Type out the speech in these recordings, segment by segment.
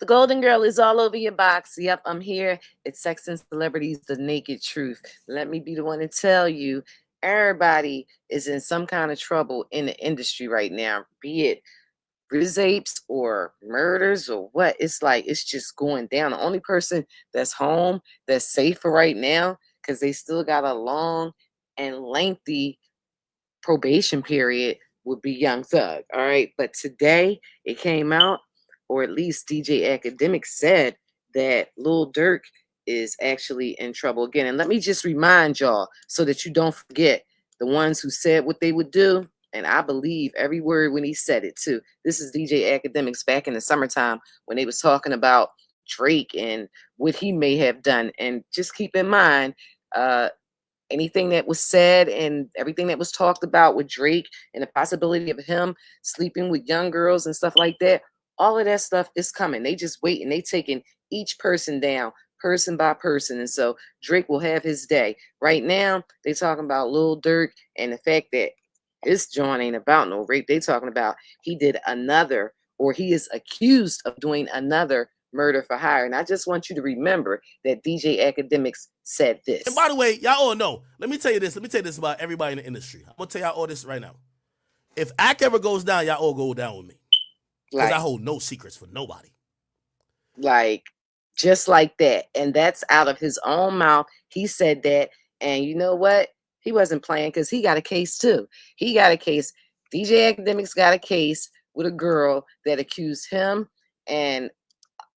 The Golden Girl is all over your box. Yep, I'm here. It's Sex and Celebrities, the naked truth. Let me be the one to tell you, everybody is in some kind of trouble in the industry right now, be it apes or murders or what. It's like it's just going down. The only person that's home that's safe for right now, because they still got a long and lengthy probation period, would be Young Thug. All right. But today it came out, or at least DJ Akademiks said that Lil Durk is actually in trouble again. And let me just remind y'all so that you don't forget the ones who said what they would do. And I believe every word when he said it too. This is DJ Akademiks back in the summertime when they was talking about Drake and what he may have done. And just keep in mind, anything that was said and everything that was talked about with Drake and the possibility of him sleeping with young girls and stuff like that, all of that stuff is coming. They just wait and they taking each person down person by person. And so Drake will have his day. Right now, they talking about Lil Durk and the fact that this joint ain't about no rape. They talking about he did another, or he is accused of doing another murder for hire. And I just want you to remember that DJ Akademiks said this. And by the way, y'all all know, let me tell you this about everybody in the industry. I'm going to tell y'all all this right now. If Ak ever goes down, y'all all go down with me. Because I hold no secrets for nobody. Like, just like that. And that's out of his own mouth. He said that. And you know what? He wasn't playing, because he got a case too. He got a case. DJ Akademiks got a case with a girl that accused him and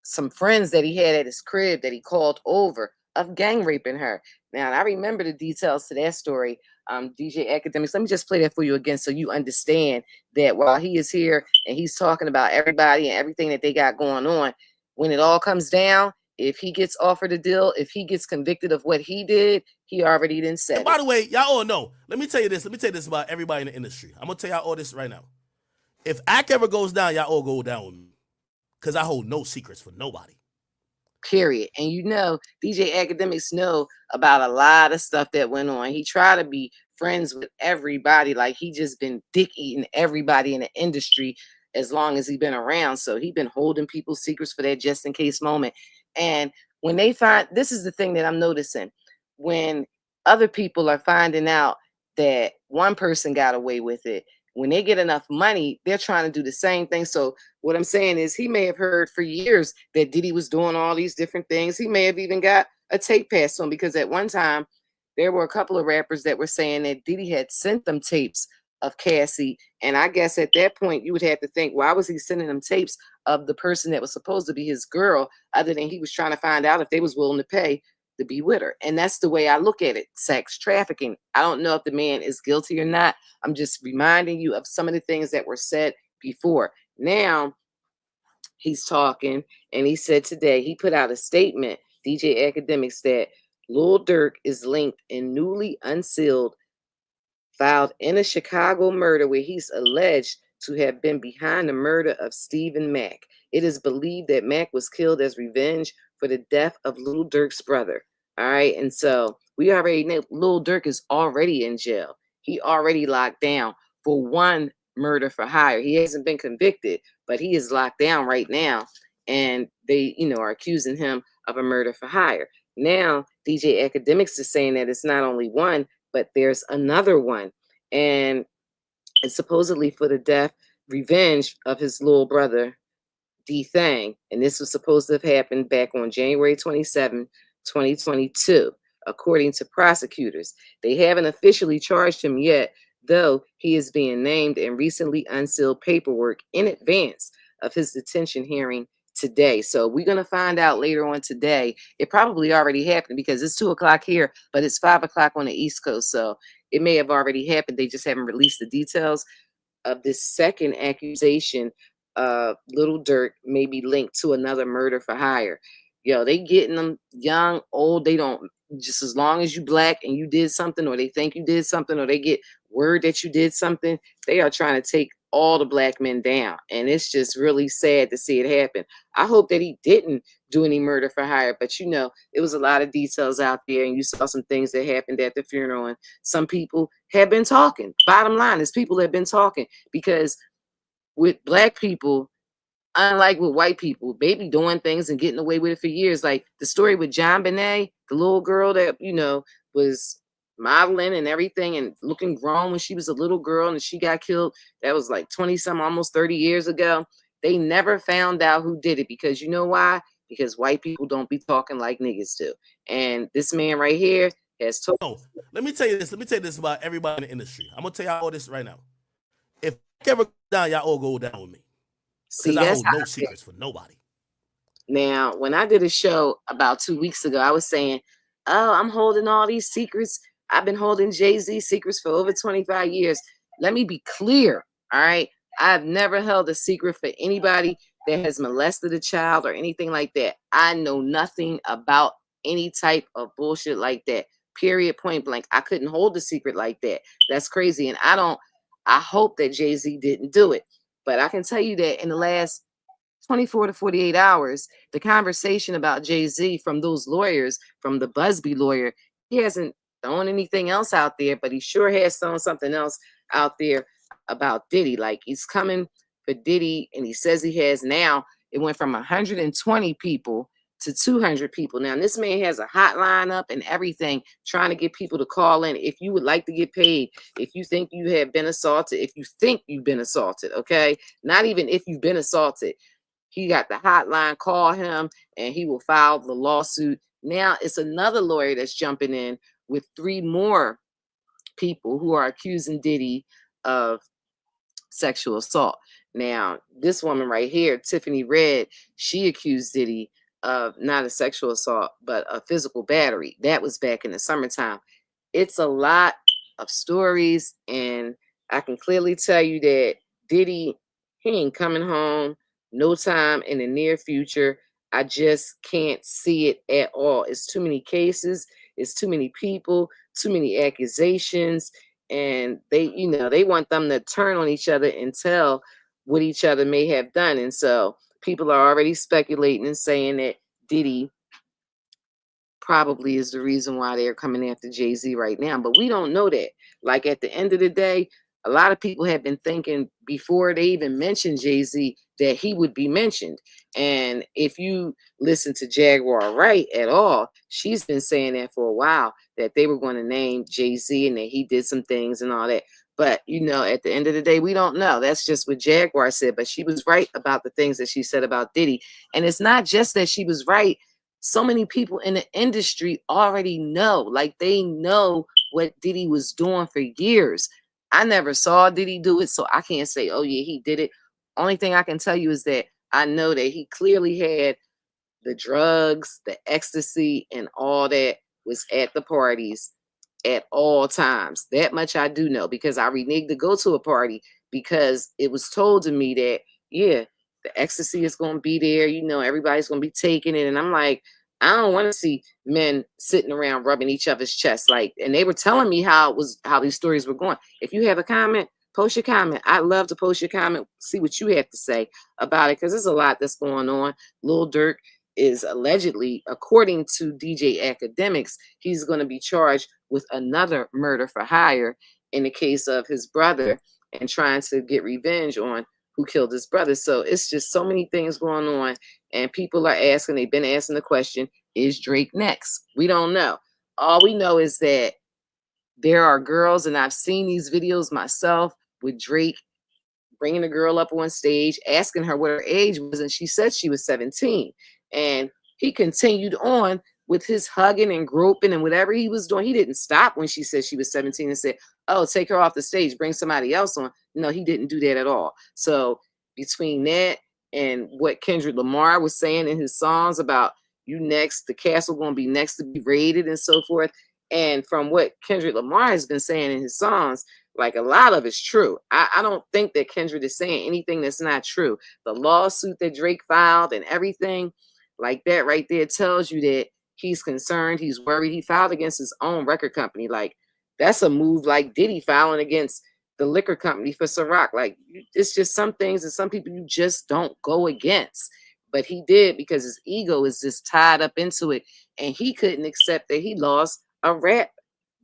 some friends that he had at his crib that he called over of gang raping her. Now, I remember the details to that story. DJ Akademiks, let me just play that for you again so you understand that while he is here and he's talking about everybody and everything that they got going on, when it all comes down, if he gets offered a deal, if he gets convicted of what he did, he already didn't say. And by the way, y'all all know, let me tell you this about everybody in the industry. I'm going to tell y'all all this right now. If Ak ever goes down, y'all all go down with me. Because I hold no secrets for nobody. Period. And you know, DJ Akademiks know about a lot of stuff that went on. He tried to be friends with everybody. Like, he just been dick eating everybody in the industry as long as he been around. So he been holding people's secrets for that just in case moment. And when they find, this is the thing that I'm noticing, when other people are finding out that one person got away with it, when they get enough money, they're trying to do the same thing. So what I'm saying is, he may have heard for years that Diddy was doing all these different things. He may have even got a tape passed to him, because at one time there were a couple of rappers that were saying that Diddy had sent them tapes of Cassie. And I guess at that point you would have to think, why was he sending them tapes of the person that was supposed to be his girl, other than he was trying to find out if they was willing to pay to be with her? And that's the way I look at it. Sex trafficking. I don't know if the man is guilty or not. I'm just reminding you of some of the things that were said before. Now he's talking, and he said today, he put out a statement, DJ Akademiks, that Lil Durk is linked in newly unsealed, filed in a Chicago murder where he's alleged to have been behind the murder of Stephen Mack. It is believed that Mack was killed as revenge for the death of Lil Durk's brother. All right. And so we already know Lil Durk is already in jail. He already locked down for one murder for hire. He hasn't been convicted, but he is locked down right now. And they, are accusing him of a murder for hire. Now, DJ Akademiks is saying that it's not only one, but there's another one. And it's supposedly for the death, revenge of his little brother, D Thang. And this was supposed to have happened back on January 27, 2022, according to prosecutors. They haven't officially charged him yet, though he is being named in recently unsealed paperwork in advance of his detention hearing today. So we're going to find out later on today. It probably already happened, because it's 2:00 here, but it's 5:00 on the East Coast. So it may have already happened. They just haven't released the details of this second accusation. Lil Durk may be linked to another murder for hire. They getting them young, old. They don't, just as long as you black and you did something, or they think you did something, or they get word that you did something, they are trying to take all the black men down. And it's just really sad to see it happen. I hope that he didn't do any murder for hire, but it was a lot of details out there, and you saw some things that happened at the funeral, and some people have been talking. Bottom line is, people have been talking, because with black people, Unlike with white people, they be doing things and getting away with it for years. Like the story with John Bonet, the little girl that, was modeling and everything and looking grown when she was a little girl and she got killed. That was like 20 some, almost 30 years ago. They never found out who did it because you know why? Because white people don't be talking like niggas do. And this man right here has told. No, let me tell you this. Let me tell you this about everybody in the industry. I'm gonna tell y'all all this right now. If I ever go down, y'all all go down with me because See, I that's hold how no I feel. secrets for nobody. Now, when I did a show about 2 weeks ago, I was saying, "Oh, I'm holding all these secrets. I've been holding Jay-Z secrets for over 25 years." Let me be clear, all right? I've never held a secret for anybody that has molested a child or anything like that. I know nothing about any type of bullshit like that. Period, point blank. I couldn't hold a secret like that. That's crazy. And I hope that Jay-Z didn't do it. But I can tell you that in the last 24 to 48 hours, the conversation about Jay-Z from those lawyers, from the Busby lawyer, he hasn't thrown anything else out there, but he sure has thrown something else out there about Diddy. Like he's coming for Diddy, and he says he has now. It went from 120 people to 200 people. Now, this man has a hotline up and everything trying to get people to call in. If you would like to get paid, if you think you have been assaulted, if you think you've been assaulted, okay? Not even if you've been assaulted. He got the hotline, call him, and he will file the lawsuit. Now it's another lawyer that's jumping in with 3 more people who are accusing Diddy of sexual assault. Now, this woman right here, Tiffany Red, she accused Diddy of not a sexual assault, but a physical battery. That was back in the summertime. It's a lot of stories, and I can clearly tell you that Diddy, he ain't coming home no time in the near future. I just can't see it at all. It's too many cases, it's too many people, too many accusations, and they want them to turn on each other and tell what each other may have done. And so people are already speculating and saying that Diddy probably is the reason why they're coming after Jay-Z right now. But we don't know that. Like at the end of the day, a lot of people have been thinking before they even mentioned Jay-Z that he would be mentioned. And if you listen to Jaguar Wright at all, she's been saying that for a while, that they were going to name Jay-Z and that he did some things and all that. But, at the end of the day, we don't know. That's just what Jaguar said. But she was right about the things that she said about Diddy. And it's not just that she was right. So many people in the industry already know, like they know what Diddy was doing for years. I never saw Diddy do it, so I can't say, oh yeah, he did it. Only thing I can tell you is that I know that he clearly had the drugs, the ecstasy, and all that was at the parties at all times. That much I do know because I reneged to go to a party because it was told to me that, yeah, the ecstasy is going to be there. Everybody's going to be taking it. And I'm like, I don't want to see men sitting around rubbing each other's chests. Like, and they were telling me how these stories were going. If you have a comment, post your comment. I'd love to post your comment, see what you have to say about it, because there's a lot that's going on. Lil Durk is allegedly, according to DJ Akademiks, he's going to be charged with another murder for hire in the case of his brother and trying to get revenge on who killed his brother. So it's just so many things going on, and people are asking, they've been asking the question, is Drake next? We don't know. All we know is that there are girls, and I've seen these videos myself with Drake bringing a girl up on stage, asking her what her age was, and she said she was 17. And he continued on with his hugging and groping and whatever he was doing. He didn't stop when she said she was 17 and said, oh, take her off the stage, bring somebody else on. No, he didn't do that at all. So between that and what Kendrick Lamar was saying in his songs about you next, the castle going to be next to be raided and so forth, and from what Kendrick Lamar has been saying in his songs, like a lot of it's true. I don't think that Kendrick is saying anything that's not true. The lawsuit that Drake filed and everything like that right there tells you that he's concerned, he's worried. He filed against his own record company. Like that's a move like Diddy filing against the liquor company for Ciroc. Like it's just some things and some people you just don't go against. But he did because his ego is just tied up into it. And he couldn't accept that he lost a rap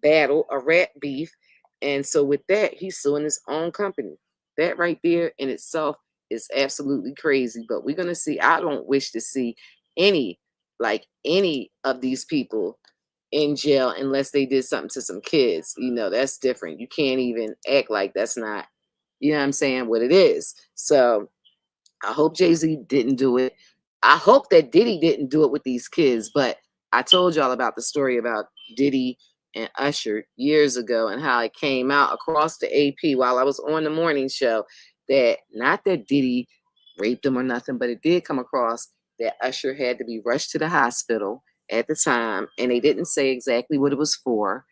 battle, a rap beef. And so with that, he's suing his own company. That right there in itself is absolutely crazy. But we're gonna see. I don't wish to see any any of these people in jail unless they did something to some kids. That's different. You can't even act like that's not, what I'm saying, what it is. So I hope Jay-Z didn't do it. I hope that Diddy didn't do it with these kids. But I told y'all about the story about Diddy and Usher years ago and how it came out across the AP while I was on the morning show that not that Diddy raped him or nothing, but it did come across that Usher had to be rushed to the hospital at the time, and they didn't say exactly what it was for.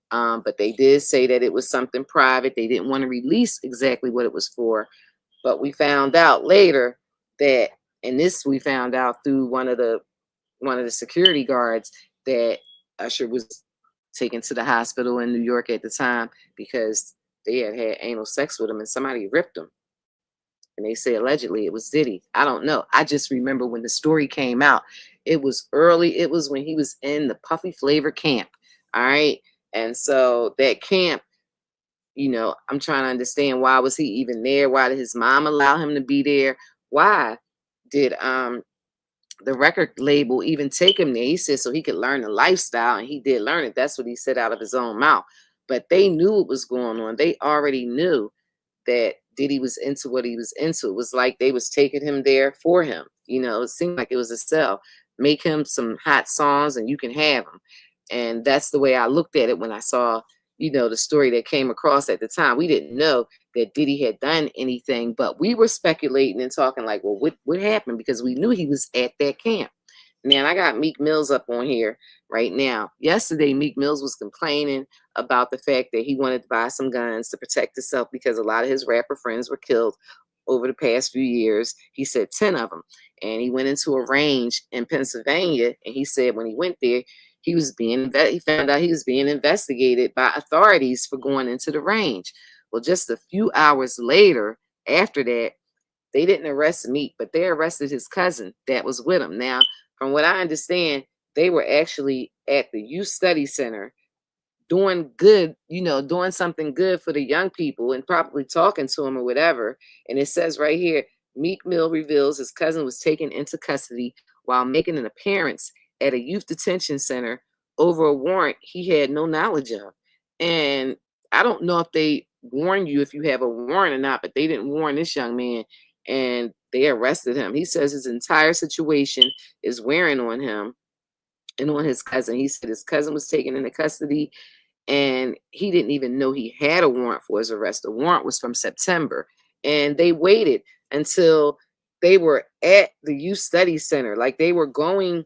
But they did say that it was something private. They didn't want to release exactly what it was for. But we found out later that, and this we found out through one of the security guards, that Usher was taken to the hospital in New York at the time because they had anal sex with him and somebody ripped him. And they say allegedly it was Diddy. I don't know. I just remember when the story came out, it was early. It was when he was in the Puffy Flavor camp. All right. And so that camp, I'm trying to understand, why was he even there? Why did his mom allow him to be there? Why did the record label even take him there? He said so he could learn the lifestyle, and he did learn it. That's what he said out of his own mouth. But they knew what was going on. They already knew that Diddy was into what he was into. It was like they was taking him there for him. It seemed like it was a sell. Make him some hot songs and you can have them. And that's the way I looked at it when I saw, the story that came across at the time. We didn't know that Diddy had done anything, but we were speculating and talking like, well, what happened? Because we knew he was at that camp. Man, I got Meek Mills up on here right now. Yesterday, Meek Mills was complaining about the fact that he wanted to buy some guns to protect himself because a lot of his rapper friends were killed over the past few years. He said 10 of them. And he went into a range in Pennsylvania, and he said when he went there, he found out he was being investigated by authorities for going into the range. Well, just a few hours later, after that, they didn't arrest Meek, but they arrested his cousin that was with him. Now, from what I understand, they were actually at the Youth Study Center doing good, doing something good for the young people and probably talking to them or whatever. And it says right here, Meek Mill reveals his cousin was taken into custody while making an appearance at a youth detention center over a warrant he had no knowledge of. And I don't know if they warn you if you have a warrant or not, but they didn't warn this young man, and they arrested him. He says his entire situation is wearing on him and on his cousin. He said his cousin was taken into custody and he didn't even know he had a warrant for his arrest. The warrant was from September, and they waited until they were at the youth study center. Like they were going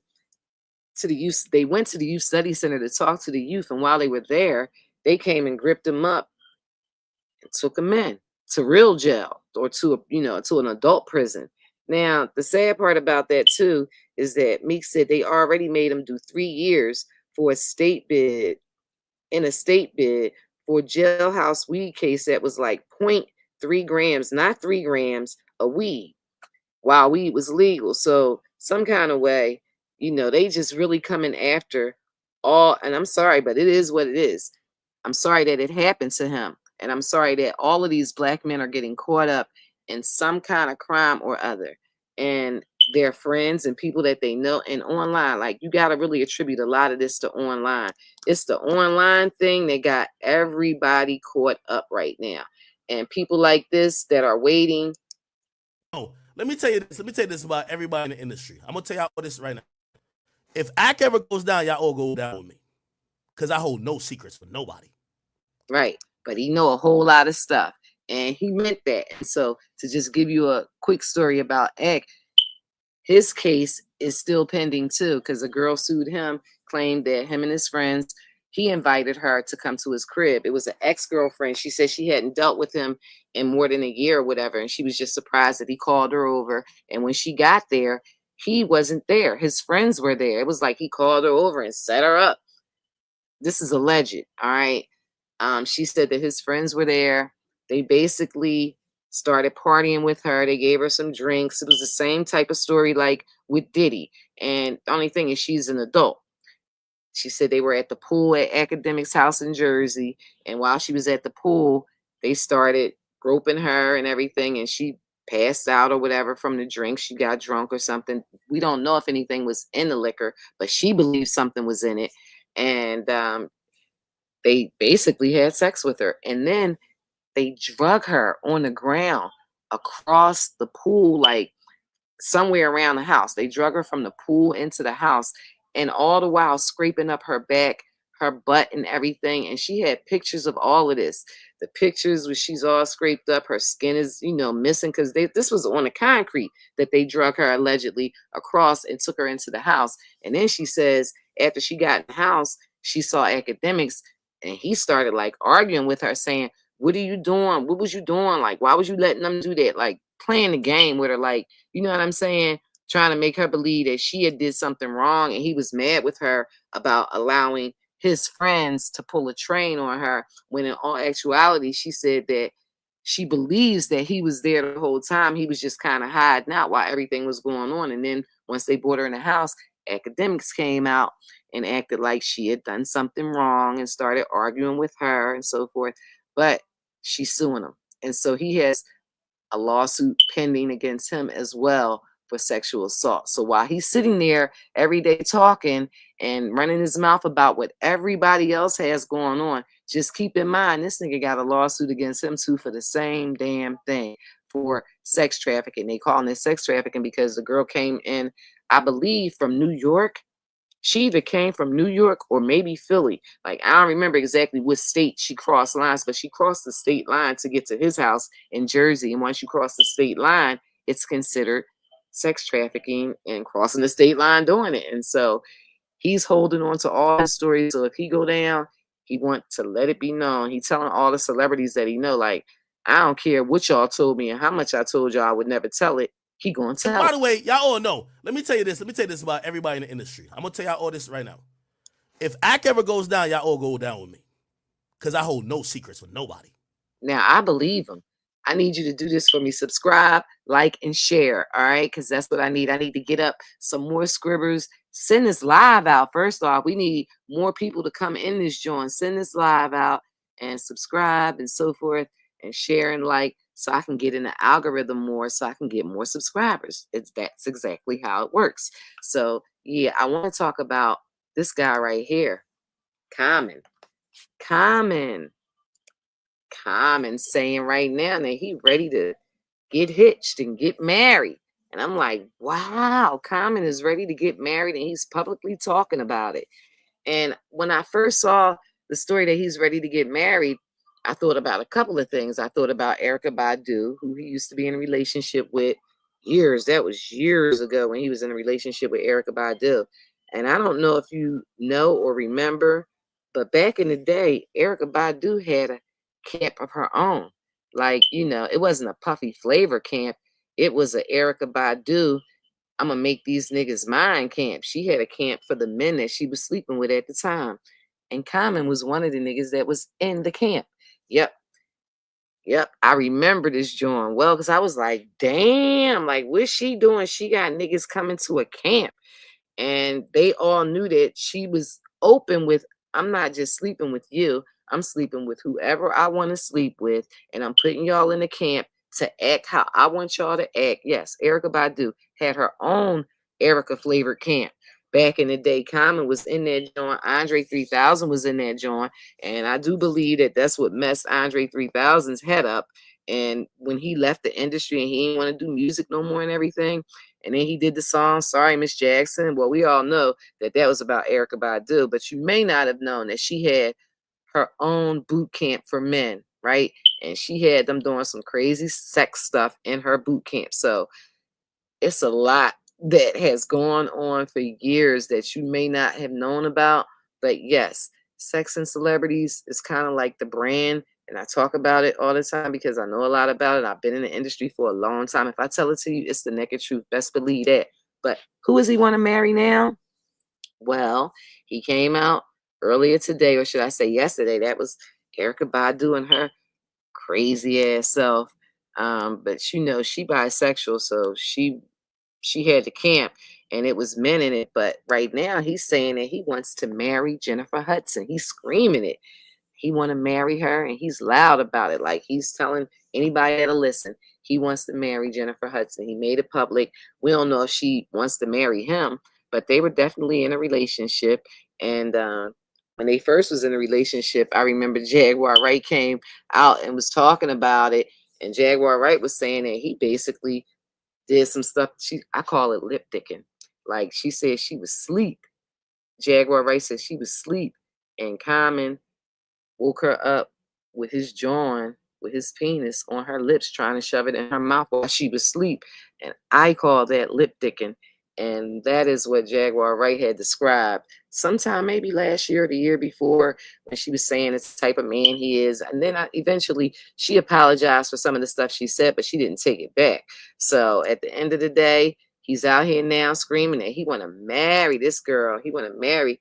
to the youth, they went to the youth study center to talk to the youth, and while they were there, they came and gripped him up and took him in to real jail or to an adult prison. Now, the sad part about that too is that Meek said they already made him do 3 years for a state bid for a jailhouse weed case that was like 0.3 grams, not 3 grams of weed, while weed was legal. So some kind of way, they just really coming after all. And I'm sorry, but it is what it is. I'm sorry that it happened to him. And I'm sorry that all of these black men are getting caught up in some kind of crime or other. And their friends and people that they know and online. Like, you got to really attribute a lot of this to online. It's the online thing that got everybody caught up right now. And people like this that are waiting. Oh, let me tell you this. Let me tell you this about everybody in the industry. I'm going to tell y'all all this right now. If Ak ever goes down, y'all all go down with me. Because I hold no secrets for nobody. Right. But he know a whole lot of stuff. And he meant that. And so to just give you a quick story about Ek, his case is still pending too, because a girl sued him, claimed that him and his friends, he invited her to come to his crib. It was an ex-girlfriend. She said she hadn't dealt with him in more than a year or whatever. And she was just surprised that he called her over. And when she got there, he wasn't there. His friends were there. It was like he called her over and set her up. This is alleged. All right. She said that his friends were there. They basically started partying with her. They gave her some drinks. It was the same type of story like with Diddy. And the only thing is she's an adult. She said they were at the pool at Akademiks' house in Jersey. And while she was at the pool, they started groping her and everything. And she passed out or whatever from the drink. She got drunk or something. We don't know if anything was in the liquor, but she believes something was in it. And they basically had sex with her. And then they drug her on the ground across the pool, like somewhere around the house. They drug her from the pool into the house, and all the while scraping up her back, her butt, and everything. And she had pictures of all of this. The pictures where she's all scraped up, her skin is, missing, because this was on the concrete that they drug her allegedly across and took her into the house. And then she says after she got in the house, she saw Akademiks, and he started like arguing with her, saying, "What are you doing? What was you doing? Like, why was you letting them do that?" Like playing the game with her, like, you know what I'm saying? Trying to make her believe that she had did something wrong, and he was mad with her about allowing his friends to pull a train on her, when in all actuality, she said that she believes that he was there the whole time. He was just kind of hiding out while everything was going on. And then once they brought her in the house, Akademiks came out and acted like she had done something wrong and started arguing with her and so forth. But she's suing him. And so he has a lawsuit pending against him as well for sexual assault. So while he's sitting there every day talking and running his mouth about what everybody else has going on, just keep in mind this nigga got a lawsuit against him too for the same damn thing, for sex trafficking. They calling it sex trafficking because the girl came in, I believe, from New York. She either came from New York or maybe Philly. Like, I don't remember exactly what state she crossed lines, but she crossed the state line to get to his house in Jersey. And once you cross the state line, it's considered sex trafficking and crossing the state line doing it. And so he's holding on to all his stories. So if he go down, he want to let it be known. He telling all the celebrities that he know, like, I don't care what y'all told me and how much I told y'all, I would never tell it. He gonna tell. And by the way, y'all all know. Let me tell you this. Let me tell you this about everybody in the industry. I'm gonna tell y'all all this right now. If Ak ever goes down, y'all all go down with me, because I hold no secrets with nobody. Now I believe him. I need you to do this for me. Subscribe, like, and share. All right, because that's what I need. I need to get up some more scribbers. Send this live out. First off, we need more people to come in this joint. Send this live out and subscribe and so forth, and share and like, so I can get in the algorithm more, so I can get more subscribers. That's exactly how it works. So yeah, I want to talk about this guy right here, Common. Common saying right now that he ready to get hitched and get married. And I'm like, wow, Common is ready to get married and he's publicly talking about it. And when I first saw the story that he's ready to get married, I thought about a couple of things. I thought about Erykah Badu, who he used to be in a relationship with years. That was years ago when he was in a relationship with Erykah Badu. And I don't know if you know or remember, but back in the day, Erykah Badu had a camp of her own. Like, it wasn't a Puffy Flavor camp. It was a Erykah Badu, I'm gonna make these niggas mine camp. She had a camp for the men that she was sleeping with at the time. And Common was one of the niggas that was in the camp. Yep. I remember this joint well, because I was like, damn, like, what's she doing? She got niggas coming to a camp. And they all knew that she was open with, I'm not just sleeping with you. I'm sleeping with whoever I want to sleep with. And I'm putting y'all in the camp to act how I want y'all to act. Yes, Erykah Badu had her own Erykah flavored camp. Back in the day, Common was in that joint. Andre 3000 was in that joint. And I do believe that that's what messed Andre 3000's head up. And when he left the industry and he didn't want to do music no more and everything, and then he did the song Sorry Miss Jackson. Well, we all know that that was about Erykah Badu, but you may not have known that she had her own boot camp for men, right? And she had them doing some crazy sex stuff in her boot camp. So it's a lot that has gone on for years that you may not have known about. But yes, sex and celebrities is kind of like the brand. And I talk about it all the time because I know a lot about it. I've been in the industry for a long time. If I tell it to you, it's the naked truth. Best believe that. But who does he want to marry now? Well, he came out earlier today, or should I say yesterday. That was Erykah Badu and her crazy ass self. But she bisexual, so she had the camp and it was men in it. But right now he's saying that he wants to marry Jennifer Hudson. He's screaming it. He want to marry her and he's loud about it. Like he's telling anybody that'll listen, he wants to marry Jennifer Hudson. He made it public. We don't know if she wants to marry him, but they were definitely in a relationship. And when they first was in a relationship, I remember Jaguar Wright came out and was talking about it. And Jaguar Wright was saying that he basically did some stuff. I call it lip dicking. Like she said she was asleep. Jaguar Wright said she was asleep, and Common woke her up with his jaw, with his penis on her lips, trying to shove it in her mouth while she was asleep. And I call that lip dicking. And that is what Jaguar Wright had described sometime maybe last year or the year before, when she was saying it's the type of man he is. And then eventually she apologized for some of the stuff she said, but she didn't take it back. So at the end of the day, he's out here now screaming that he want to marry this girl. He want to marry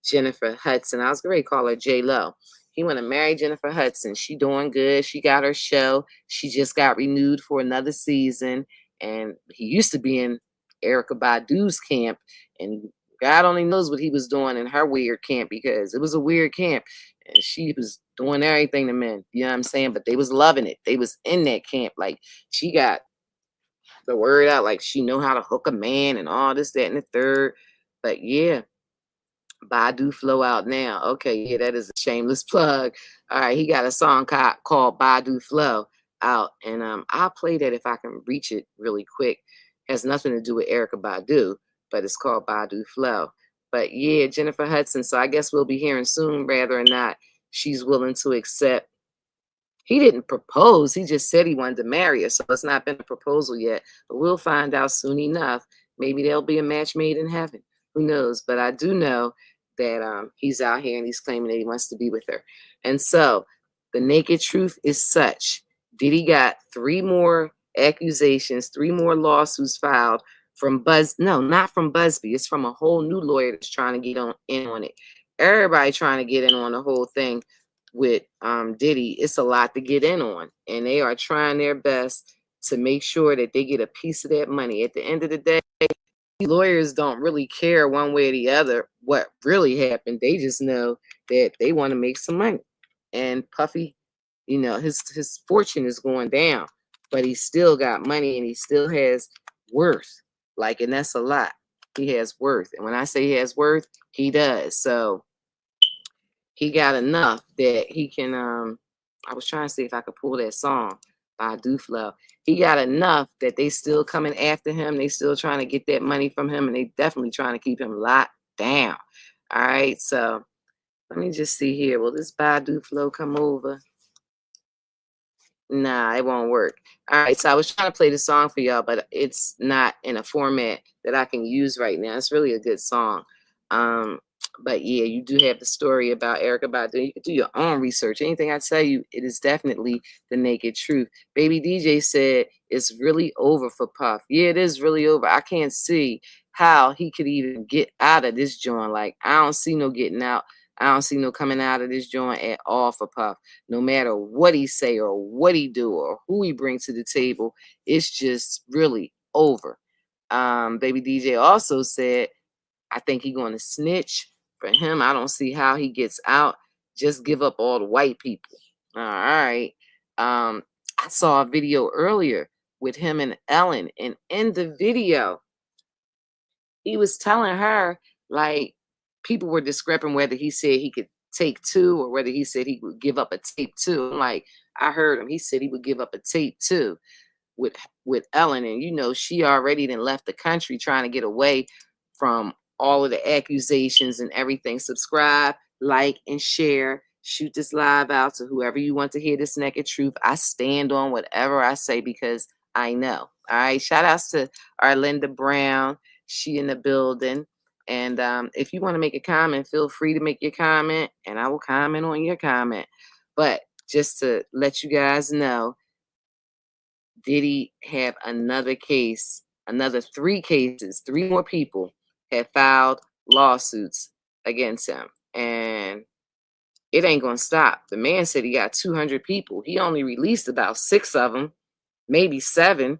Jennifer Hudson. I was going to call her J-Lo. He want to marry Jennifer Hudson. She doing good. She got her show. She just got renewed for another season. And he used to be in Erykah Badu's camp. And God only knows what he was doing in her weird camp, because it was a weird camp. And she was doing everything to men. You know what I'm saying? But they was loving it. They was in that camp. Like, she got the word out. Like, she know how to hook a man and all this, that, and the third. But yeah. Badu Flow out now. Okay, yeah, that is a shameless plug. All right, he got a song called Badu Flow out, and I'll play that if I can reach it really quick. Has nothing to do with Erykah Badu, but it's called Badu Flow. But yeah, Jennifer Hudson. So I guess we'll be hearing soon whether or not she's willing to accept. He didn't propose. He just said he wanted to marry her. So it's not been a proposal yet, but we'll find out soon enough. Maybe there'll be a match made in heaven. Who knows? But I do know that he's out here and he's claiming that he wants to be with her. And so the naked truth is such. Diddy got 3 more accusations, 3 more lawsuits filed from not from Busby. It's from a whole new lawyer that's trying to get in on it. Everybody trying to get in on the whole thing with Diddy. It's a lot to get in on, and they are trying their best to make sure that they get a piece of that money. At the end of the day, lawyers don't really care one way or the other what really happened. They just know that they want to make some money. And Puffy, his fortune is going down, but he still got money and he still has worth. Like, and that's a lot. He has worth. And when I say he has worth, he does. So he got enough that he can I was trying to see if I could pull that song by Duflo. He got enough that they still coming after him. They still trying to get that money from him, and they definitely trying to keep him locked down. All right, so let me just see here. Will this Badu Flow come over? Nah, it won't work. All right, so I was trying to play the song for y'all, but it's not in a format that I can use right now. It's really a good song. But yeah, you do have the story about Erykah Badu. You can do your own research. Anything I tell you, it is definitely the naked truth. Baby DJ said it's really over for Puff. Yeah, it is really over. I can't see how he could even get out of this joint. Like, I don't see no getting out. I don't see no coming out of this joint at all for Puff. No matter what he say or what he do or who he brings to the table, it's just really over. Baby DJ also said, I think he's going to snitch. For him, I don't see how he gets out. Just give up all the white people. All right. I saw a video earlier with him and Ellen, and in the video, he was telling her, like, people were discrepant whether he said he could take 2 or whether he said he would give up a tape 2. I'm like, I heard him. He said he would give up a tape 2 with Ellen, and she already then left the country trying to get away from all of the accusations and everything. Subscribe, like, and share. Shoot this live out to whoever you want to hear this naked truth. I stand on whatever I say because I know. All right. Shout outs to Arlinda Brown. She in the building. And if you want to make a comment, feel free to make your comment, and I will comment on your comment. But just to let you guys know, Diddy have another case, another 3 cases, 3 more people have filed lawsuits against him. And it ain't going to stop. The man said he got 200 people. He only released about 6 of them, maybe 7.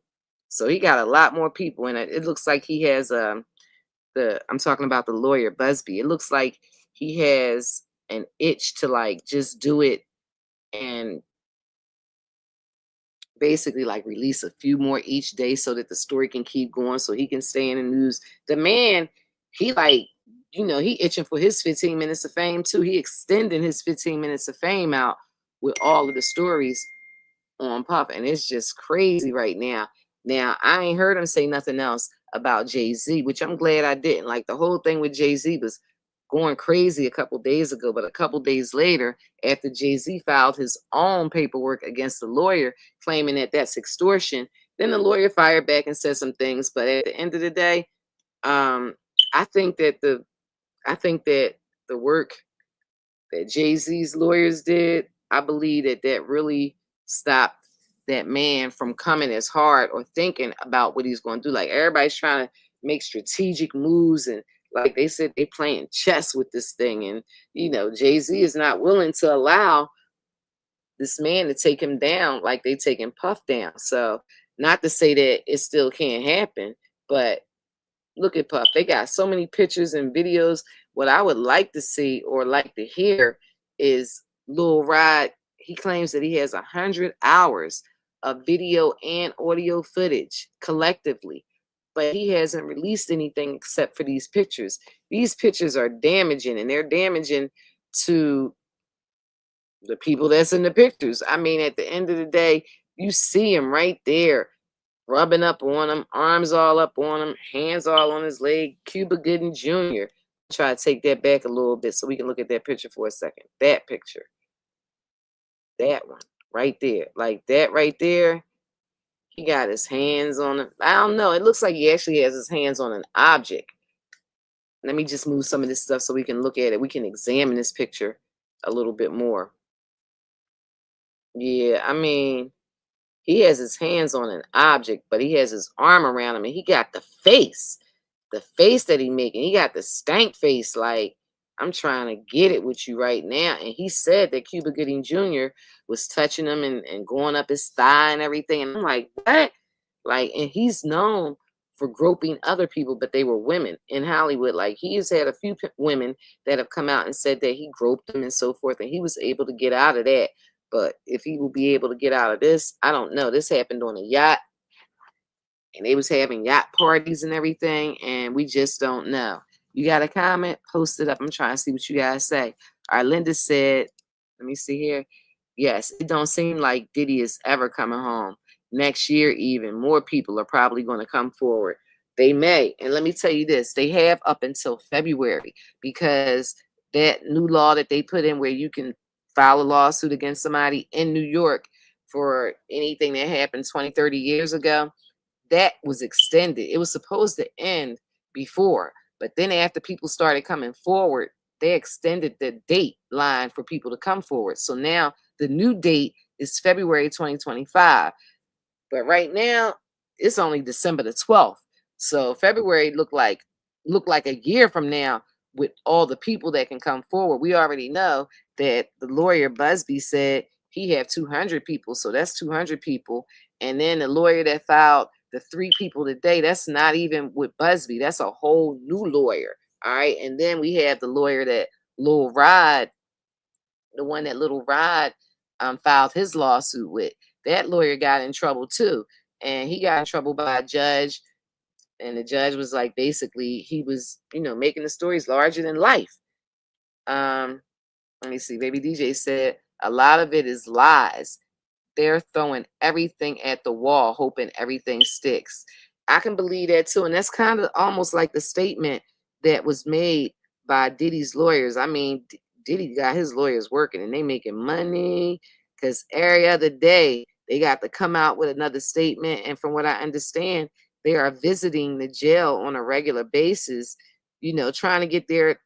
So he got a lot more people. And it looks like he has, I'm talking about the lawyer, Busby. It looks like he has an itch to, like, just do it and basically like release a few more each day so that the story can keep going, so he can stay in the news. The man, he like, he itching for his 15 minutes of fame too. He extending his 15 minutes of fame out with all of the stories on Puff, and it's just crazy right now. Now, I ain't heard him say nothing else about Jay-Z, which I'm glad I didn't. Like, the whole thing with Jay-Z was going crazy a couple days ago, but a couple days later, after Jay-Z filed his own paperwork against the lawyer claiming that that's extortion, then the lawyer fired back and said some things. But at the end of the day, um, I think that the work that Jay-Z's lawyers did, I believe that really stopped that man from coming as hard or thinking about what he's going to do. Like, everybody's trying to make strategic moves, and like they said, they playing chess with this thing. And Jay-Z is not willing to allow this man to take him down like they taking Puff down. So, not to say that it still can't happen, but look at Puff. They got so many pictures and videos. What I would like to see or like to hear is Lil Rod. He claims that he has 100 hours of video and audio footage collectively, but he hasn't released anything except for these pictures. These pictures are damaging, and they're damaging to the people that's in the pictures. I mean, at the end of the day, you see him right there, rubbing up on him, arms all up on him, hands all on his leg. Cuba Gooding Jr. Try to take that back a little bit so we can look at that picture for a second. That picture. That one right there. Like that right there. He got his hands on it. I don't know. It looks like he actually has his hands on an object. Let me just move some of this stuff so we can look at it. We can examine this picture a little bit more. Yeah, I mean, he has his hands on an object, but he has his arm around him, and he got the face that he making. He got the stank face, like, I'm trying to get it with you right now. And he said that Cuba Gooding Jr. was touching him and going up his thigh and everything. And I'm like, what? Like, and he's known for groping other people, but they were women in Hollywood. Like, he has had a few women that have come out and said that he groped them and so forth, and he was able to get out of that. But if he will be able to get out of this, I don't know. This happened on a yacht, and they was having yacht parties and everything, and we just don't know. You got a comment? Post it up. I'm trying to see what you guys say. All right, Linda said, let me see here. Yes, it don't seem like Diddy is ever coming home. Next year, even more people are probably going to come forward. They may. And let me tell you this, they have up until February, because that new law that they put in where you can file a lawsuit against somebody in New York for anything that happened 20, 30 years ago, that was extended. It was supposed to end before, but then after people started coming forward, they extended the date line for people to come forward. So now the new date is February 2025. But right now, it's only December the 12th. So February looked like a year from now with all the people that can come forward. We already know that the lawyer Busby said he have 200 people. So that's 200 people. And then the lawyer that filed the 3 people today, that's not even with Busby. That's a whole new lawyer. All right. And then we have the lawyer that Lil Rod, the one that Little Rod filed his lawsuit with. That lawyer got in trouble too. And he got in trouble by a judge. And the judge was like, basically, he was, making the stories larger than life. Let me see. Baby DJ said, a lot of it is lies. They're throwing everything at the wall, hoping everything sticks. I can believe that too. And that's kind of almost like the statement that was made by Diddy's lawyers. I mean, Diddy got his lawyers working and they making money, because every other day they got to come out with another statement. And from what I understand, they are visiting the jail on a regular basis, trying to get their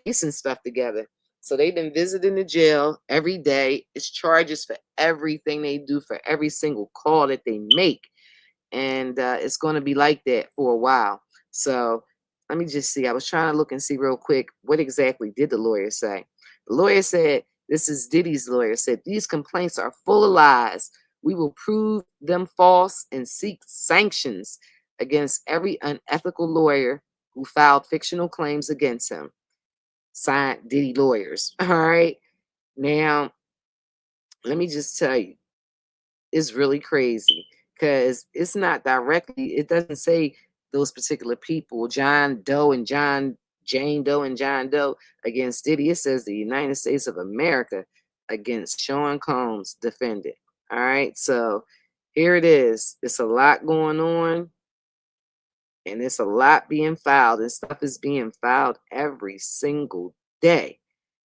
case and stuff together. So they've been visiting the jail every day. It's charges for everything they do, for every single call that they make. And it's going to be like that for a while. So let me just see. I was trying to look and see real quick, what exactly did the lawyer say? The lawyer said, this is Diddy's lawyer, said, these complaints are full of lies. We will prove them false and seek sanctions against every unethical lawyer who filed fictional claims against him. Signed, Diddy lawyers. All right. Now, let me just tell you, is really crazy because it's not directly, it doesn't say those particular people, Jane Doe and John Doe against Diddy. It says the United States of America against Sean Combs defendant. All right, so here it is. It's a lot going on, and it's a lot being filed, and stuff is being filed every single day.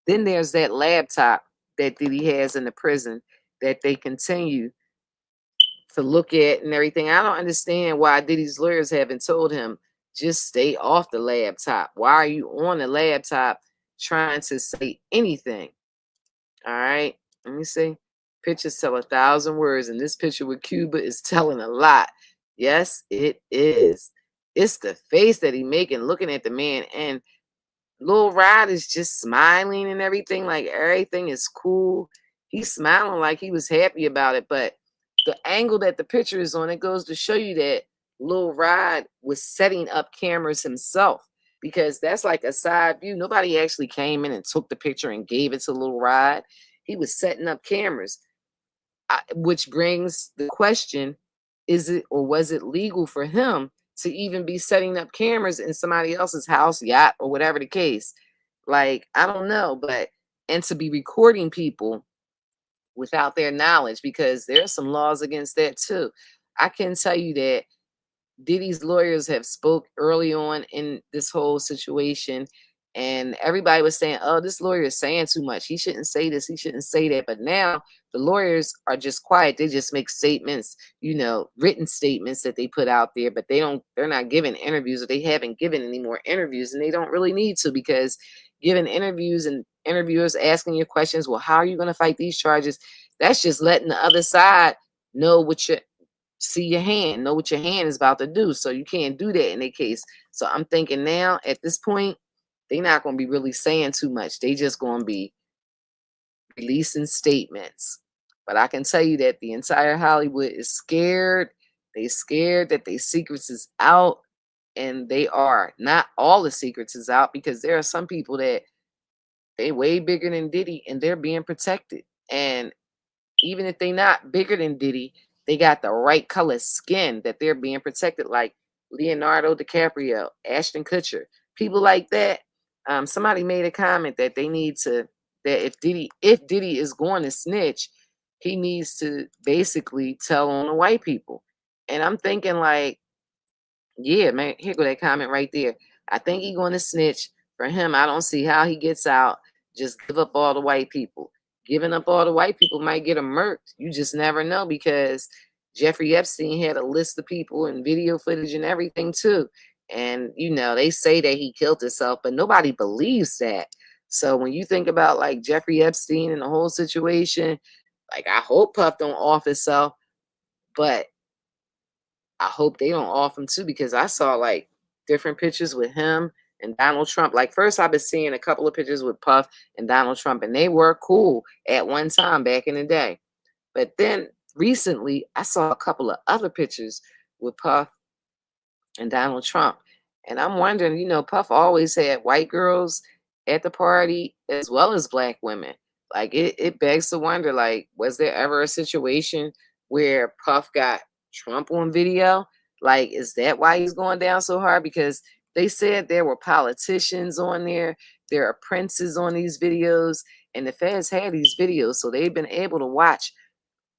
Then there's that laptop that Diddy has in the prison that they continue to look at and everything. I don't understand why Diddy's lawyers haven't told him just stay off the laptop. Why are you on the laptop trying to say anything? All right, let me see. Pictures tell 1,000 words, and this picture with Cuba is telling a lot. Yes, it is. It's the face that he making looking at the man, and Lil Rod is just smiling and everything, like everything is cool. He's smiling like he was happy about it, but the angle that the picture is on, it goes to show you that Lil Rod was setting up cameras himself, because that's like a side view. Nobody actually came in and took the picture and gave it to Lil Rod. He was setting up cameras, which brings the question, is it or was it legal for him to even be setting up cameras in somebody else's house, yacht, or whatever the case? Like, I don't know, but and to be recording people without their knowledge, because there's some laws against that too. I can tell you that Diddy's lawyers have spoke early on in this whole situation, and everybody was saying, oh, this lawyer is saying too much. He shouldn't say this. He shouldn't say that. But now the lawyers are just quiet. They just make statements, written statements that they put out there, but they're not giving interviews, or they haven't given any more interviews, and they don't really need to, because giving interviews and interviewers asking you questions, well, how are you going to fight these charges? That's just letting the other side know see your hand, know what your hand is about to do. So you can't do that in their case. So I'm thinking now at this point, they're not going to be really saying too much. They just going to be releasing statements. But I can tell you that the entire Hollywood is scared. They scared that their secrets is out, and they are. Not all the secrets is out, because there are some people that they way bigger than Diddy and they're being protected. And even if they're not bigger than Diddy, they got the right color skin that they're being protected, like Leonardo DiCaprio, Ashton Kutcher, people like that. Somebody made a comment that they need to, that if Diddy is going to snitch, he needs to basically tell on the white people. And I'm thinking like, yeah, man, here go that comment right there. I think he's going to snitch. For him, I don't see how he gets out. Just give up all the white people. Giving up all the white people might get him murked. You just never know, because Jeffrey Epstein had a list of people and video footage and everything too. And, they say that he killed himself, but nobody believes that. So when you think about like Jeffrey Epstein and the whole situation, like I hope Puff don't off himself, but I hope they don't off him too, because I saw like different pictures with him and Donald Trump. Like first I've been seeing a couple of pictures with Puff and Donald Trump, and they were cool at one time back in the day. But then recently I saw a couple of other pictures with Puff and Donald Trump. And I'm wondering, Puff always had white girls at the party as well as black women. Like it begs to wonder, like, was there ever a situation where Puff got Trump on video? Like, is that why he's going down so hard? Because they said there were politicians on there, there are princes on these videos, and the feds had these videos. So they've been able to watch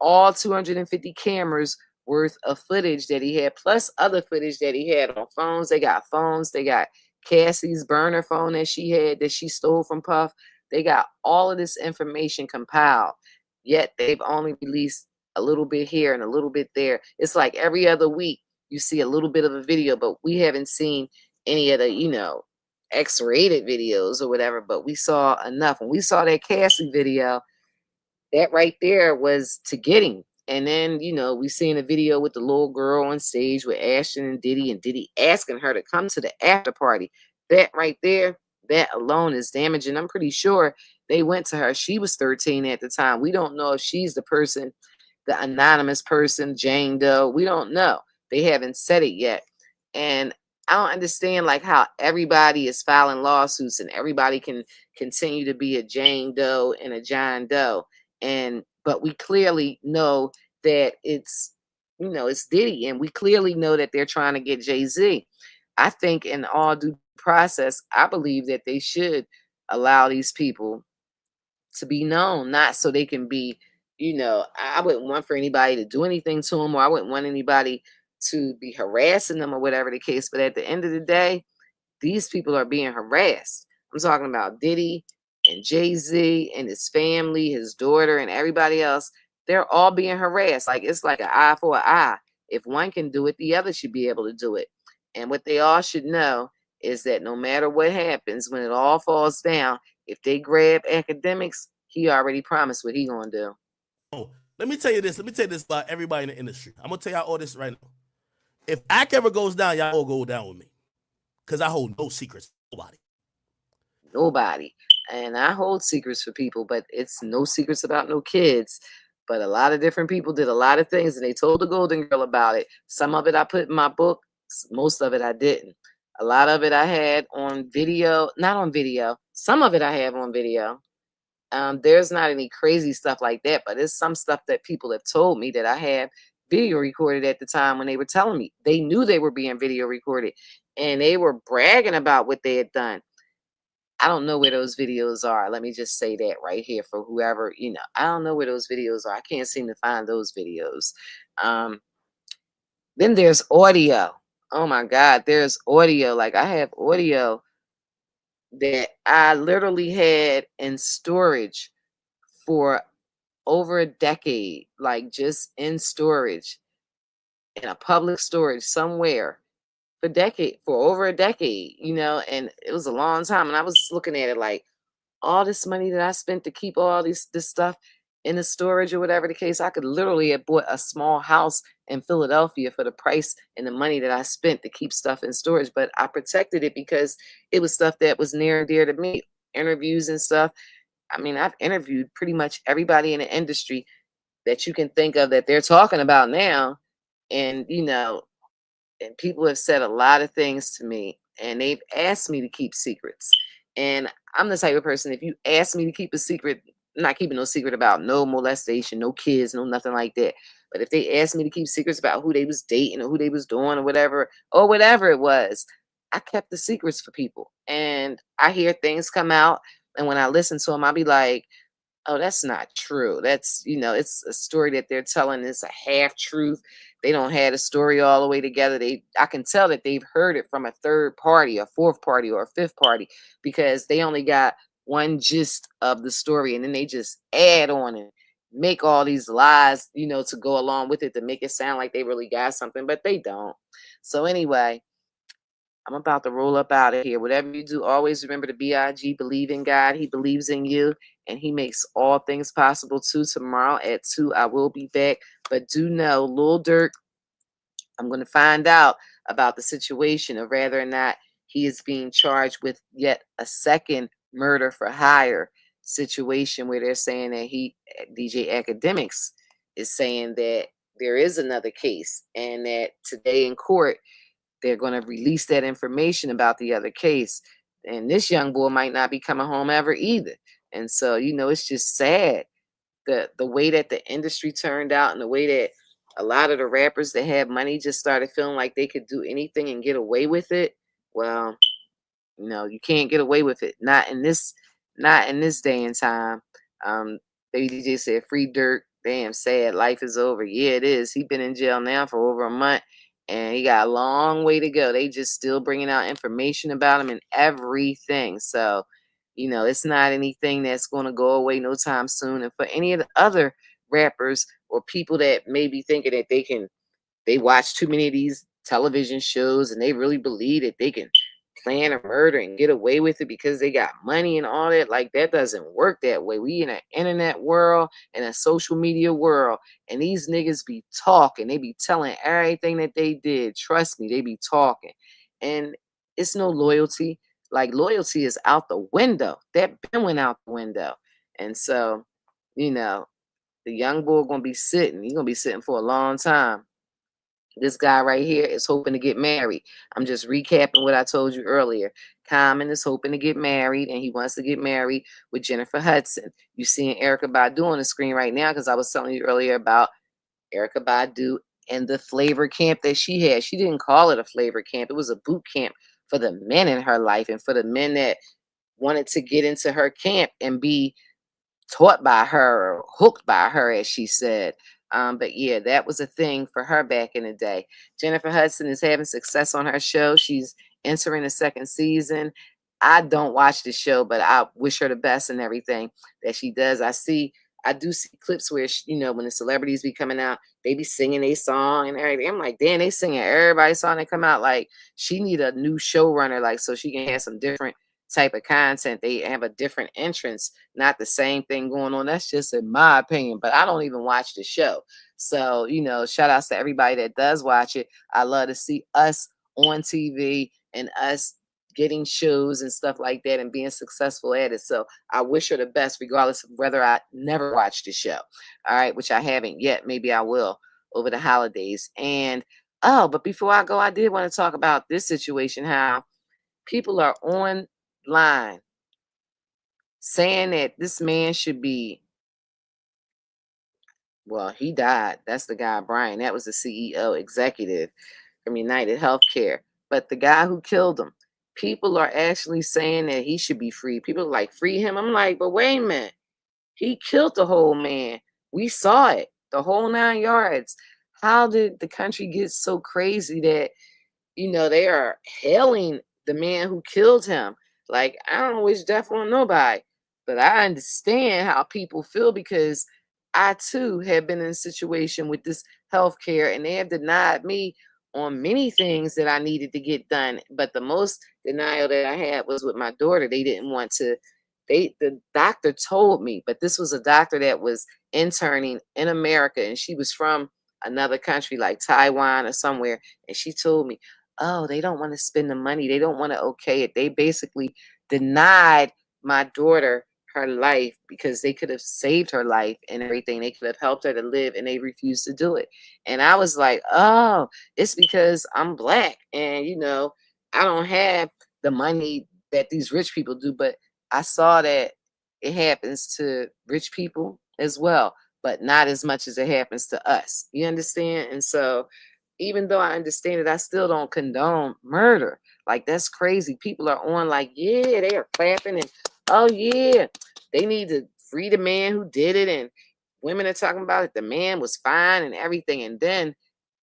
all 250 cameras worth of footage that he had, plus other footage that he had on phones. They got phones. They got Cassie's burner phone that she had that she stole from Puff. They got all of this information compiled, yet they've only released a little bit here and a little bit there. It's like every other week you see a little bit of a video, but we haven't seen any of the, X-rated videos or whatever, but we saw enough. When we saw that Cassie video, that right there was to get him. And then, we seen a video with the little girl on stage with Ashton and Diddy asking her to come to the after party. That right there, that alone is damaging. I'm pretty sure they went to her. She was 13 at the time. We don't know if she's the person, the anonymous person, Jane Doe. We don't know. They haven't said it yet. And I don't understand like how everybody is filing lawsuits and everybody can continue to be a Jane Doe and a John Doe. But we clearly know that it's, it's Diddy, and we clearly know that they're trying to get Jay-Z. I think in all due process, I believe that they should allow these people to be known, not so they can be, I wouldn't want for anybody to do anything to them, or I wouldn't want anybody to be harassing them or whatever the case. But at the end of the day, these people are being harassed. I'm talking about Diddy and Jay-Z and his family, his daughter, and everybody else. They're all being harassed. Like, it's like an eye for an eye. If one can do it, the other should be able to do it. And what they all should know is that no matter what happens, when it all falls down, if they grab Akademiks, he already promised what he gonna do. Oh, let me tell you this. Let me tell you this about everybody in the industry. I'm gonna tell y'all all this right now. If Ak ever goes down, y'all all go down with me, because I hold no secrets. Nobody. And I hold secrets for people, but it's no secrets about no kids. But a lot of different people did a lot of things, and they told the Golden Girl about it. Some of it I put in my book, most of it I didn't. A lot of it I had on video, not on video. Some of it I have on video. There's not any crazy stuff like that, but it's some stuff that people have told me that I have video recorded at the time when they were telling me. They knew they were being video recorded, and they were bragging about what they had done. I don't know where those videos are. Let me just say that right here for whoever, I don't know where those videos are. I can't seem to find those videos. Then there's audio. Oh my God, there's audio. Like, I have audio that I literally had in storage for over a decade, like just in storage, in a public storage somewhere for over a decade, and it was a long time. And I was looking at it like, all this money that I spent to keep all this stuff in the storage or whatever the case, I could literally have bought a small house in Philadelphia for the price and the money that I spent to keep stuff in storage. But I protected it because it was stuff that was near and dear to me, interviews and stuff. I mean, I've interviewed pretty much everybody in the industry that you can think of that they're talking about now. And, and people have said a lot of things to me, and they've asked me to keep secrets. And I'm the type of person, if you ask me to keep a secret, I'm not keeping no secret about no molestation, no kids, no nothing like that. But if they asked me to keep secrets about who they was dating or who they was doing or whatever it was, I kept the secrets for people. And I hear things come out, and when I listen to them, I'll be like, oh, that's not true. That's, it's a story that they're telling. It's a half truth. They don't have the story all the way together. I can tell that they've heard it from a third party, a fourth party, or a fifth party, because they only got one gist of the story, and then they just add on and make all these lies, to go along with it, to make it sound like they really got something, but they don't. So anyway, I'm about to roll up out of here. Whatever you do, always remember to BIG, believe in God. He believes in you, and he makes all things possible too. Tomorrow at 2, I will be back. But do know, Lil Durk, I'm going to find out about the situation of whether or not he is being charged with yet a second murder for hire situation, where they're saying that DJ Akademiks is saying that there is another case, and that today in court, they're going to release that information about the other case. And this young boy might not be coming home ever either. And so, it's just sad the way that the industry turned out, and the way that a lot of the rappers that have money just started feeling like they could do anything and get away with it. Well, you can't get away with it. Not in this day and time. Baby DJ said, free Durk. Damn, sad. Life is over. Yeah, it is. He's been in jail now for over a month, and he got a long way to go. They just still bringing out information about him and everything. So, it's not anything that's going to go away no time soon. And for any of the other rappers or people that may be thinking that they watch too many of these television shows and they really believe that they can plan a murder and get away with it because they got money and all that. Like, that doesn't work that way. We in an internet world and a social media world, and these niggas be talking. They be telling everything that they did. Trust me, they be talking. And it's no loyalty. Like, loyalty is out the window. That been went out the window. And so, the young boy gonna be sitting. He's gonna be sitting for a long time. This guy right here is hoping to get married. I'm just recapping what I told you earlier. Common is hoping to get married, and he wants to get married with Jennifer Hudson. You're seeing Erykah Badu on the screen right now, because I was telling you earlier about Erykah Badu and the flavor camp that she had. She didn't call it a flavor camp. It was a boot camp for the men in her life and for the men that wanted to get into her camp and be taught by her or hooked by her, as she said. But yeah, that was a thing for her back in the day. Jennifer Hudson is having success on her show. She's entering the second season. I don't watch the show, but I wish her the best and everything that she does. I do see clips where, when the celebrities be coming out, they be singing a song and everything. I'm like, damn, they singing everybody's song that come out. Like, she need a new showrunner, like, so she can have some different type of content. They have a different entrance, not the same thing going on. That's just in my opinion, but I don't even watch the show. So, shout outs to everybody that does watch it. I love to see us on TV and us getting shows and stuff like that and being successful at it. So I wish her the best, regardless of whether I never watched the show. All right, which I haven't yet. Maybe I will over the holidays. And but before I go, I did want to talk about this situation, how people are online saying that this man should be, well, he died. That's the guy, Brian. That was the CEO, executive from United Healthcare. But the guy who killed him, people are actually saying that he should be free. People are like, free him. I'm like, but wait a minute. He killed the whole man. We saw it, the whole 9 yards. How did the country get so crazy that, they are hailing the man who killed him? Like, I don't wish death on nobody, but I understand how people feel, because I too have been in a situation with this healthcare, and they have denied me on many things that I needed to get done. But the most denial that I had was with my daughter. They didn't want to. The doctor told me, but this was a doctor that was interning in America, and she was from another country like Taiwan or somewhere, and she told me, oh, they don't want to spend the money. They don't want to okay it. They basically denied my daughter her life because they could have saved her life and everything. They could have helped her to live, and they refused to do it. And I was like, oh, it's because I'm Black and, I don't have the money that these rich people do. But I saw that it happens to rich people as well, but not as much as it happens to us. You understand? And so, even though I understand it, I still don't condone murder. Like, that's crazy. People are on like, yeah, they are clapping and, oh yeah, they need to free the man who did it. And women are talking about it. The man was fine and everything. And then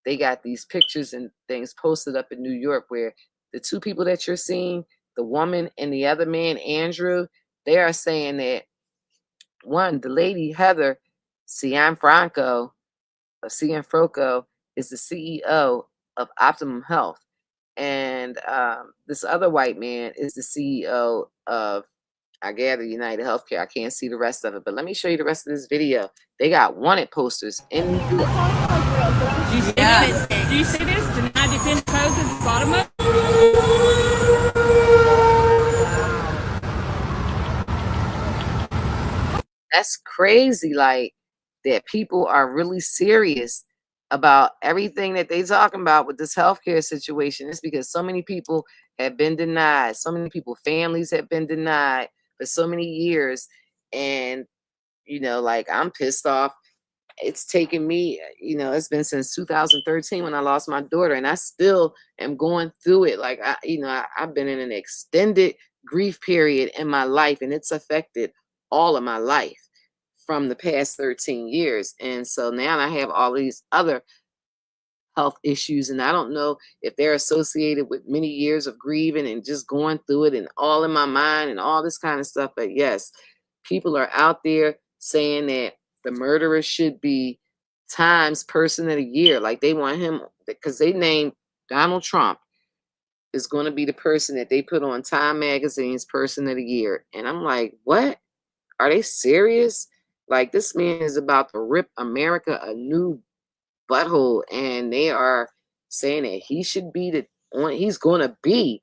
they got these pictures and things posted up in New York where the two people that you're seeing, the woman and the other man, Andrew, they are saying that one, the lady, Heather Cianfranco, Cianfrocco, is the CEO of Optimum Health. And this other white man is the CEO of, I gather, United Healthcare. I can't see the rest of it, but let me show you the rest of this video. They got wanted posters in New York. Do you see this? Denied defense pose at the bottom of it? That's crazy. Like, that people are really serious about everything that they talking about with this healthcare situation. It's because so many people have been denied. So many people, families have been denied for so many years. And, like, I'm pissed off. It's taken me, it's been since 2013 when I lost my daughter, and I still am going through it. Like, I've been in an extended grief period in my life, and it's affected all of my life from the past 13 years. And so now I have all these other health issues, and I don't know if they're associated with many years of grieving and just going through it and all in my mind and all this kind of stuff. But yes, people are out there saying that the murderer should be Times Person of the Year. Like, they want him, because they named Donald Trump is going to be the person that they put on Time Magazine's Person of the Year. And I'm like, what? Are they serious? Like, this man is about to rip America a new butthole, and they are saying that he should be he's going to be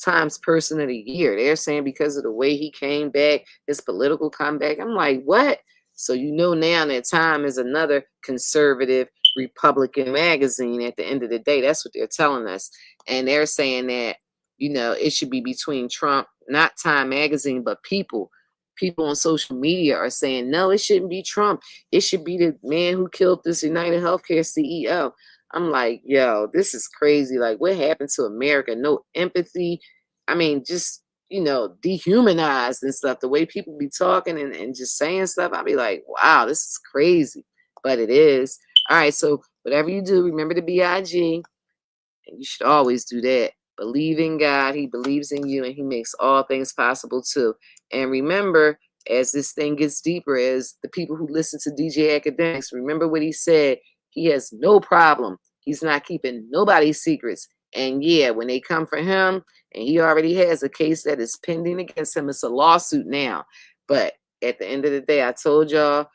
Times Person of the Year. They're saying because of the way he came back, his political comeback. I'm like, what? So now that Time is another conservative Republican magazine at the end of the day. That's what they're telling us. And they're saying that, it should be between Trump, not Time Magazine, but People. people on social media are saying, no, it shouldn't be Trump. It should be the man who killed this United Healthcare CEO. I'm like, yo, this is crazy. Like, what happened to America? No empathy. I mean, just, dehumanized and stuff. The way people be talking and just saying stuff, I'll be like, wow, this is crazy. But it is. All right, so whatever you do, remember the BIG. And you should always do that. Believe in God. He believes in you, and he makes all things possible too. And remember, as this thing gets deeper, as the people who listen to DJ Akademiks, remember what he said. He has no problem. He's not keeping nobody's secrets. And yeah, when they come for him, and he already has a case that is pending against him, it's a lawsuit now. But at the end of the day, I told y'all,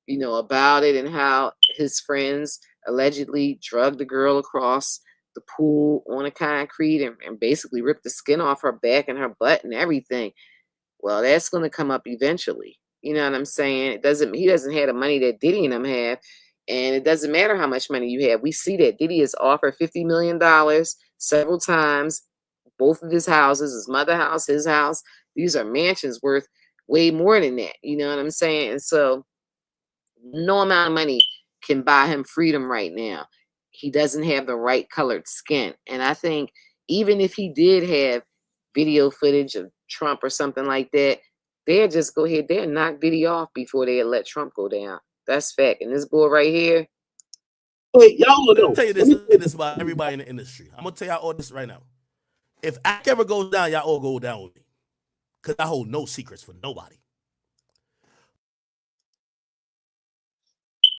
about it and how his friends allegedly drugged the girl across the pool on a concrete and basically ripped the skin off her back and her butt and everything. Well, that's going to come up eventually. You know what I'm saying? He doesn't have the money that Diddy and them have. And it doesn't matter how much money you have. We see that Diddy has offered $50 million several times, both of his houses, his mother house, his house. These are mansions worth way more than that. You know what I'm saying? And so no amount of money can buy him freedom right now. He doesn't have the right colored skin. And I think even if he did have video footage of Trump or something like that, they'll just go ahead, they'll knock Diddy off before they let Trump go down. That's fact. And this boy right here. Wait, y'all will know. Let me tell you this about everybody in the industry. I'm going to tell y'all all this right now. If Ak ever goes down, y'all all go down with me. Because I hold no secrets for nobody.